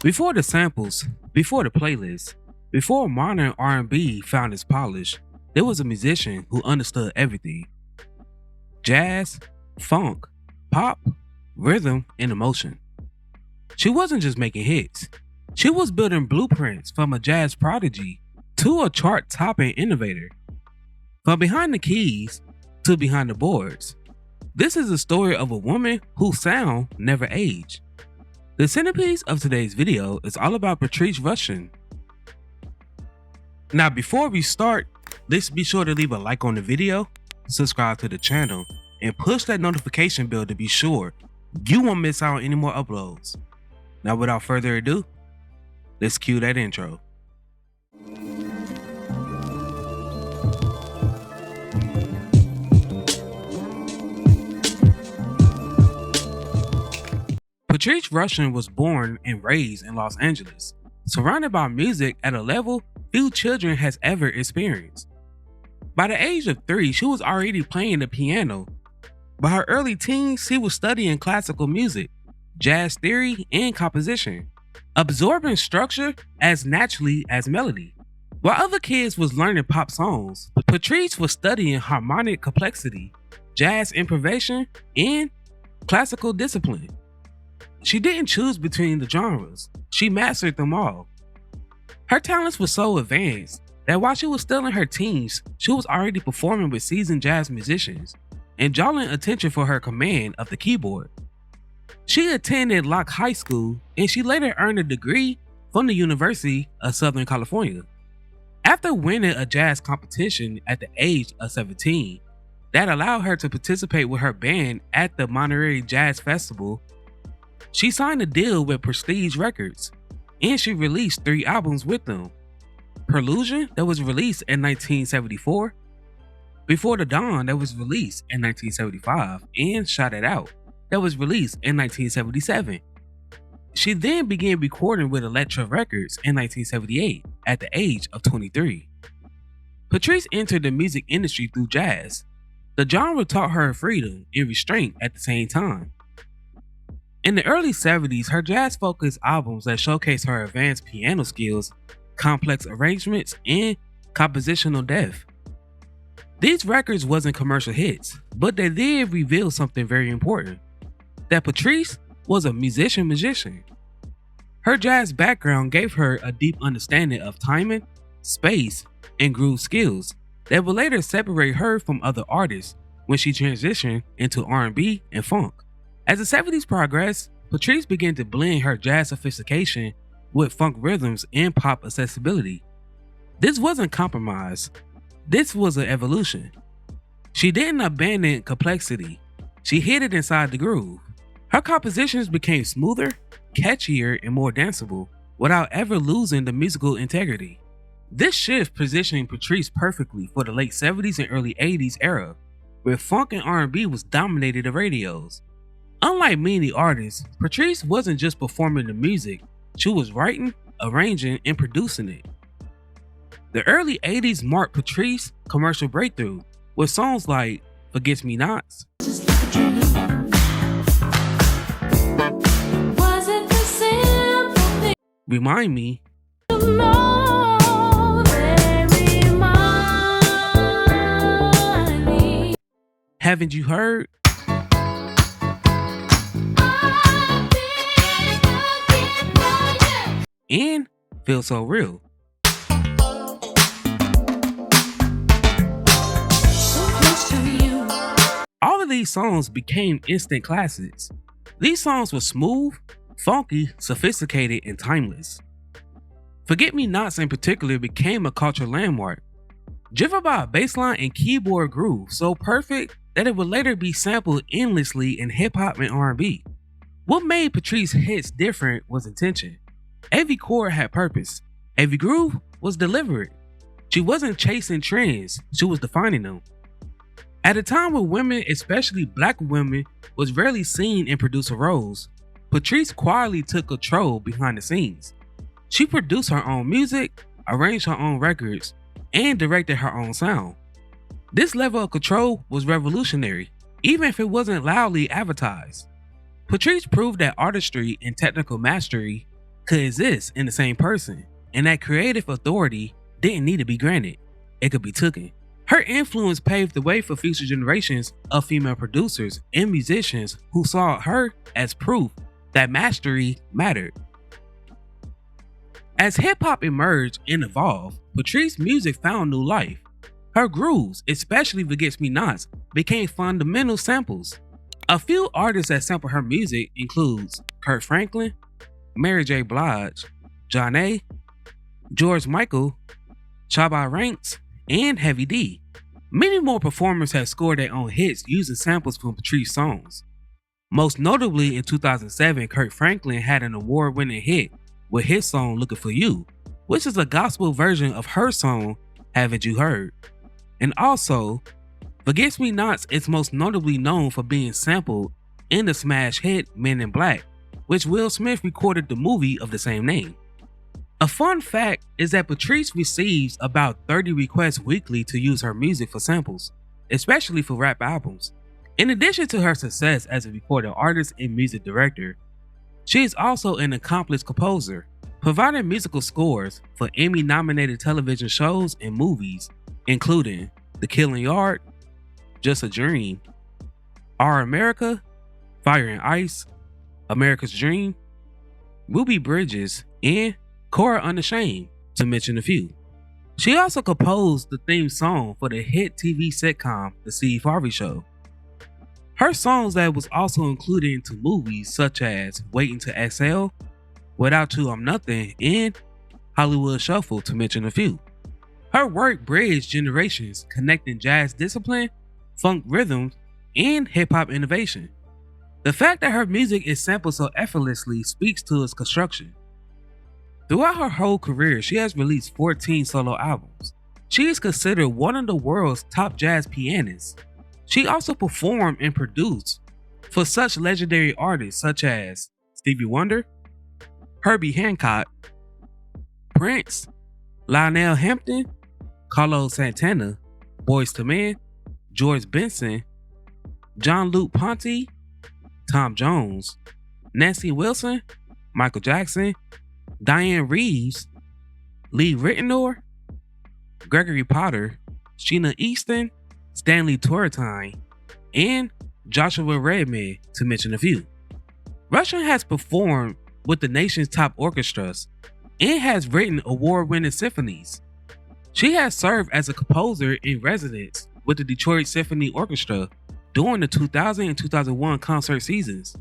Before the samples, before the playlist, before modern R&B found its polish, there was a musician who understood everything. Jazz, funk, pop, rhythm, and emotion. She wasn't just making hits. She was building blueprints from a jazz prodigy to a chart-topping innovator. From behind the keys to behind the boards. This is the story of a woman whose sound never aged. The centerpiece of today's video is all about Patrice Rushen. Now before we start, let's be sure to leave a like on the video, subscribe to the channel, and push that notification bell to be sure you won't miss out on any more uploads. Now without further ado, let's cue that intro. Patrice Rushen was born and raised in Los Angeles, surrounded by music at a level few children has ever experienced. By the age of 3, she was already playing the piano. By her early teens, she was studying classical music, jazz theory, and composition, absorbing structure as naturally as melody. While other kids was learning pop songs, Patrice was studying harmonic complexity, jazz improvisation, and classical discipline. She didn't choose between the genres, she mastered them all. Her talents were so advanced that while she was still in her teens, she was already performing with seasoned jazz musicians and drawing attention for her command of the keyboard. She attended Locke High School and she later earned a degree from the University of Southern California. After winning a jazz competition at the age of 17, that allowed her to participate with her band at the Monterey Jazz Festival, she signed a deal with Prestige Records, and she released 3 albums with them. Prodigy, that was released in 1974, Before the Dawn, that was released in 1975, and Shout It Out, that was released in 1977. She then began recording with Elektra Records in 1978 at the age of 23. Patrice entered the music industry through jazz. The genre taught her freedom and restraint at the same time. In the early 70s, her jazz-focused albums that showcased her advanced piano skills, complex arrangements, and compositional depth. These records wasn't commercial hits, but they did reveal something very important, that Patrice was a musician. Her jazz background gave her a deep understanding of timing, space, and groove skills that would later separate her from other artists when she transitioned into R&B and funk. As the 70s progressed, Patrice began to blend her jazz sophistication with funk rhythms and pop accessibility. This wasn't compromise, this was an evolution. She didn't abandon complexity, she hid it inside the groove. Her compositions became smoother, catchier, and more danceable without ever losing the musical integrity. This shift positioned Patrice perfectly for the late 70s and early 80s era, where funk and R&B was dominating the radios. Unlike many artists, Patrice wasn't just performing the music, she was writing, arranging, and producing it. The early 80s marked Patrice's commercial breakthrough with songs like Forget Me Nots, Remind Me, Haven't You Heard, and Feel So Real. All of these songs became instant classics. These songs were smooth, funky, sophisticated, and timeless. Forget Me Nots in particular became a cultural landmark, driven by a bass line and keyboard groove so perfect that it would later be sampled endlessly in hip-hop and R&B. What made Patrice hits different was intention. Every chord had purpose. Every groove was deliberate. She wasn't chasing trends, she was defining them. At a time when women, especially black women, was rarely seen in producer roles, Patrice quietly took control behind the scenes. She produced her own music, arranged her own records, and directed her own sound. This level of control was revolutionary, even if it wasn't loudly advertised. Patrice proved that artistry and technical mastery could exist in the same person, and that creative authority didn't need to be granted. It could be taken. Her influence paved the way for future generations of female producers and musicians who saw her as proof that mastery mattered. As hip-hop emerged and evolved, Patrice's music found new life. Her grooves, especially Forget Me Nots, became fundamental samples. A few artists that sample her music includes Kirk Franklin, Mary J. Blige, John A., George Michael, Shabba Ranks, and Heavy D. Many more performers have scored their own hits using samples from Patrice's songs. Most notably, in 2007, Kirk Franklin had an award-winning hit with his song Looking For You, which is a gospel version of her song Haven't You Heard. And also, Forget Me Nots is most notably known for being sampled in the smash hit Men in Black, which Will Smith recorded the movie of the same name. A fun fact is that Patrice receives about 30 requests weekly to use her music for samples, especially for rap albums. In addition to her success as a recording artist and music director, she is also an accomplished composer, providing musical scores for Emmy-nominated television shows and movies, including The Killing Yard, Just a Dream, Our America, Fire and Ice, America's Dream, Ruby Bridges, and Cora Unashamed, to mention a few. She also composed the theme song for the hit TV sitcom The Steve Harvey Show. Her songs that was also included into movies such as Waiting to Exhale, Without You I'm Nothing, and Hollywood Shuffle, to mention a few. Her work bridged generations, connecting jazz discipline, funk rhythms, and hip-hop innovation. The fact that her music is sampled so effortlessly speaks to its construction. Throughout her whole career, she has released 14 solo albums. She is considered one of the world's top jazz pianists. She also performed and produced for such legendary artists such as Stevie Wonder, Herbie Hancock, Prince, Lionel Hampton, Carlos Santana, Boyz II Men, George Benson, Jean-Luc Ponty, Tom Jones, Nancy Wilson, Michael Jackson, Diane Reeves, Lee Ritenour, Gregory Potter, Sheena Easton, Stanley Turetine, and Joshua Redman, to mention a few. Rushen has performed with the nation's top orchestras and has written award-winning symphonies. She has served as a composer in residence with the Detroit Symphony Orchestra during the 2000 and 2001 concert seasons.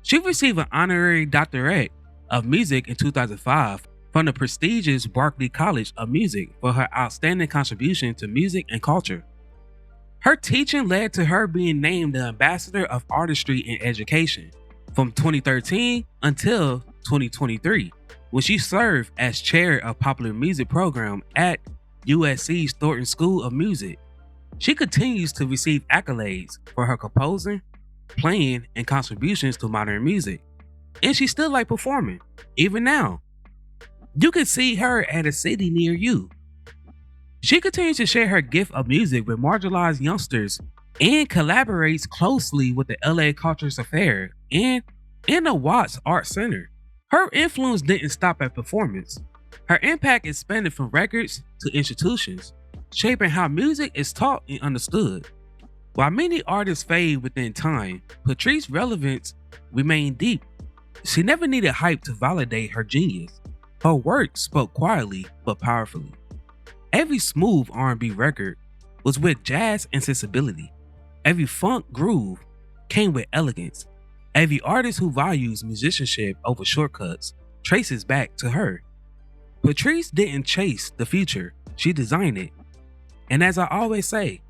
She received an honorary doctorate of music in 2005 from the prestigious Berklee College of Music for her outstanding contribution to music and culture. Her teaching led to her being named the Ambassador of Artistry in Education from 2013 until 2023, when she served as chair of popular music program at USC's Thornton School of Music. She continues to receive accolades for her composing, playing, and contributions to modern music. And she still like performing, even now. You can see her at a city near you. She continues to share her gift of music with marginalized youngsters and collaborates closely with the LA Cultures Affair and in the Watts Art Center. Her influence didn't stop at performance. Her impact expanded from records to institutions, shaping how music is taught and understood. While many artists fade within time, Patrice's relevance remained deep. She never needed hype to validate her genius. Her work spoke quietly but powerfully. Every smooth R&B record was with jazz and sensibility. Every funk groove came with elegance. Every artist who values musicianship over shortcuts traces back to her. Patrice didn't chase the future, she designed it. And as I always say,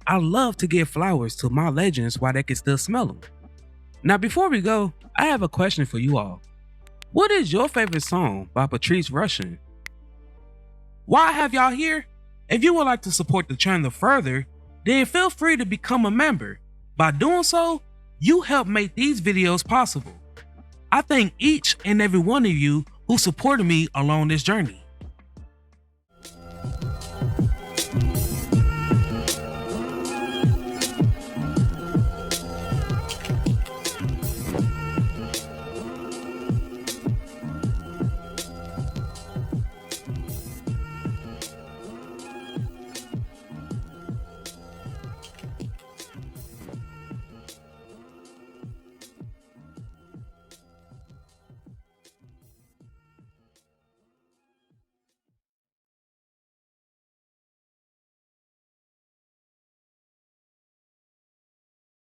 I love to give flowers to my legends while they can still smell them. Now before we go, I have a question for you all. What is your favorite song by Patrice Rushen? While I have y'all here, if you would like to support the channel further, then feel free to become a member. By doing so, you help make these videos possible. I thank each and every one of you who supported me along this journey.